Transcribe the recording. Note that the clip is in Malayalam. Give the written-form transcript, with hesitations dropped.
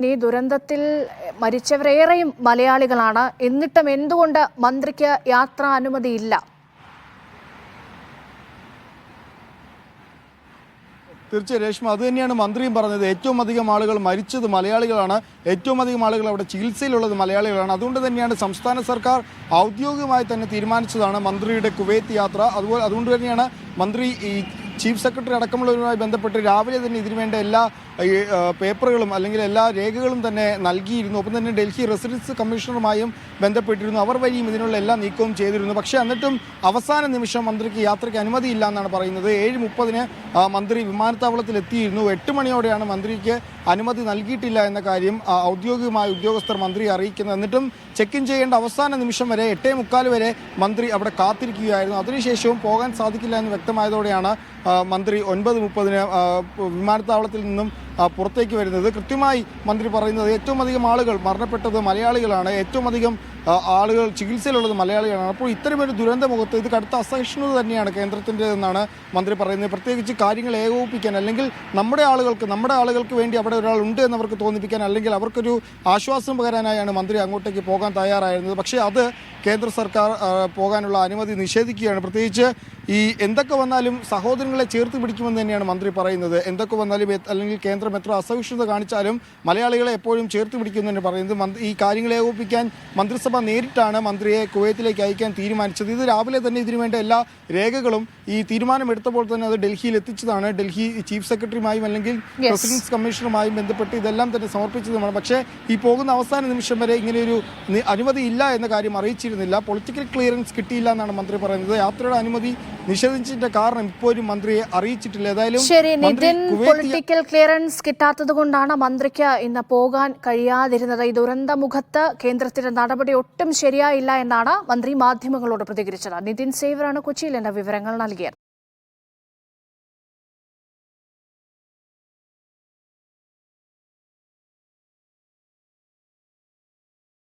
ഈ ദുരന്തത്തിൽ മരിച്ചവരേറെയും മലയാളികളാണ്. എന്നിട്ടും എന്തുകൊണ്ട് മന്ത്രിക്ക് യാത്രാ അനുമതിയില്ല? തീർച്ചയായും രേഷ്മ, അത് തന്നെയാണ് മന്ത്രിയും പറഞ്ഞത്. ഏറ്റവും അധികം ആളുകൾ മരിച്ചത് മലയാളികളാണ്, ഏറ്റവും അധികം ആളുകൾ അവിടെ ചികിത്സയിലുള്ളത് മലയാളികളാണ്. അതുകൊണ്ട് തന്നെയാണ് സംസ്ഥാന സർക്കാർ ഔദ്യോഗികമായി തന്നെ തീരുമാനിച്ചതാണ് മന്ത്രിയുടെ കുവൈത്ത് യാത്ര. അതുകൊണ്ട് തന്നെയാണ് മന്ത്രി ഈ ചീഫ് സെക്രട്ടറി അടക്കമുള്ളവരുമായി ബന്ധപ്പെട്ട് രാവിലെ തന്നെ ഇതിനുവേണ്ട എല്ലാ പേപ്പറുകളും അല്ലെങ്കിൽ എല്ലാ രേഖകളും തന്നെ നൽകിയിരുന്നു. ഒപ്പം തന്നെ ഡൽഹി റെസിഡൻസ് കമ്മീഷണറുമായും ബന്ധപ്പെട്ടിരുന്നു. അവർ വഴിയും ഇതിനുള്ള എല്ലാ നീക്കവും ചെയ്തിരുന്നു. പക്ഷേ എന്നിട്ടും അവസാന നിമിഷം മന്ത്രിക്ക് യാത്രയ്ക്ക് അനുമതിയില്ല എന്നാണ് പറയുന്നത്. 7:30 മന്ത്രി വിമാനത്താവളത്തിൽ എത്തിയിരുന്നു. 8 മണിയോടെയാണ് മന്ത്രിക്ക് അനുമതി നൽകിയിട്ടില്ല എന്ന കാര്യം ഔദ്യോഗികമായ ഉദ്യോഗസ്ഥർ മന്ത്രിയെ അറിയിക്കുന്നത്. എന്നിട്ടും ചെക്ക് ഇൻ ചെയ്യേണ്ട അവസാന നിമിഷം വരെ 8:45 വരെ മന്ത്രി അവിടെ കാത്തിരിക്കുകയായിരുന്നു. അതിനുശേഷവും പോകാൻ സാധിക്കില്ല എന്ന് വ്യക്തമായതോടെയാണ് മന്ത്രി 9:30 വിമാനത്താവളത്തിൽ നിന്നും പുറത്തേക്ക് വരുന്നത്. കൃത്യമായി മന്ത്രി പറയുന്നത് ഏറ്റവും അധികം ആളുകൾ മരണപ്പെട്ടത് മലയാളികളാണ്, ഏറ്റവും അധികം ആളുകൾ ചികിത്സയിലുള്ളത് മലയാളികളാണ്. അപ്പോൾ ഇത്തരമൊരു ദുരന്തമുഖത്ത് ഇത് കടുത്ത അസഹിഷ്ണുത തന്നെയാണ് കേന്ദ്രത്തിൻ്റെതെന്നാണ് മന്ത്രി പറയുന്നത്. പ്രത്യേകിച്ച് കാര്യങ്ങൾ ഏകോപിപ്പിക്കാൻ, അല്ലെങ്കിൽ നമ്മുടെ ആളുകൾക്ക് വേണ്ടി അവിടെ ഒരാൾ ഉണ്ട് എന്നവർക്ക് തോന്നിപ്പിക്കാൻ, അല്ലെങ്കിൽ അവർക്കൊരു ആശ്വാസം പകരാനായാണ് മന്ത്രി അങ്ങോട്ടേക്ക് പോകാൻ തയ്യാറായിരുന്നത്. പക്ഷേ അത് കേന്ദ്ര സർക്കാർ പോകാനുള്ള അനുമതി നിഷേധിക്കുകയാണ്. പ്രത്യേകിച്ച് ഈ എന്തൊക്കെ വന്നാലും സഹോദരങ്ങളെ ചേർത്ത് പിടിക്കുമെന്ന് തന്നെയാണ് മന്ത്രി പറയുന്നത്. എന്തൊക്കെ വന്നാലും അല്ലെങ്കിൽ കേന്ദ്രം എത്ര അസഹിഷ്ണുത കാണിച്ചാലും മലയാളികളെ എപ്പോഴും ചേർത്ത് പിടിക്കുമെന്ന് പറയുന്നത്. ഈ കാര്യങ്ങൾ ഏകോപിപ്പിക്കാൻ മന്ത്രിസഭ നേരിട്ടാണ് മന്ത്രിയെ കുവൈത്തിലേക്ക് അയക്കാൻ തീരുമാനിച്ചത്. ഇത് രാവിലെ തന്നെ ഇതിനുവേണ്ട എല്ലാ രേഖകളും ഈ തീരുമാനമെടുത്തപ്പോൾ തന്നെ അത് ഡൽഹിയിൽ എത്തിച്ചതാണ്. ഡൽഹി ചീഫ് സെക്രട്ടറിയുമായും അല്ലെങ്കിൽ റെസിഡൻസ് കമ്മീഷണറുമായും ബന്ധപ്പെട്ട് ഇതെല്ലാം തന്നെ സമർപ്പിച്ചതുമാണ്. പക്ഷേ ഈ പോകുന്ന അവസാന നിമിഷം വരെ ഇങ്ങനെയൊരു അനുമതി ഇല്ല എന്ന കാര്യം അറിയിച്ചിരുന്നില്ല. പൊളിറ്റിക്കൽ ക്ലിയറൻസ് കിട്ടിയില്ല എന്നാണ് മന്ത്രി പറയുന്നത്. യാത്രയുടെ അനുമതി നിഷേധിച്ചതിന്റെ കാരണം ഇപ്പോഴും മന്ത്രിയെ അറിയിച്ചിട്ടില്ല. ഏതായാലും ശരി നിതിൻ, പൊളിറ്റിക്കൽ ക്ലിയറൻസ് കിട്ടാത്തത് കൊണ്ടാണ് മന്ത്രിക്ക് ഇന്ന് പോകാൻ കഴിയാതിരുന്നത്. ഈ ദുരന്തമുഖത്ത് കേന്ദ്രത്തിന്റെ നടപടി ഒട്ടും ശരിയായില്ല എന്നാണ് മന്ത്രി മാധ്യമങ്ങളോട് പ്രതികരിച്ചത്. നിതിൻ സേവറാണ് കൊച്ചിയിൽ എന്ന വിവരങ്ങൾ നൽകിയത്.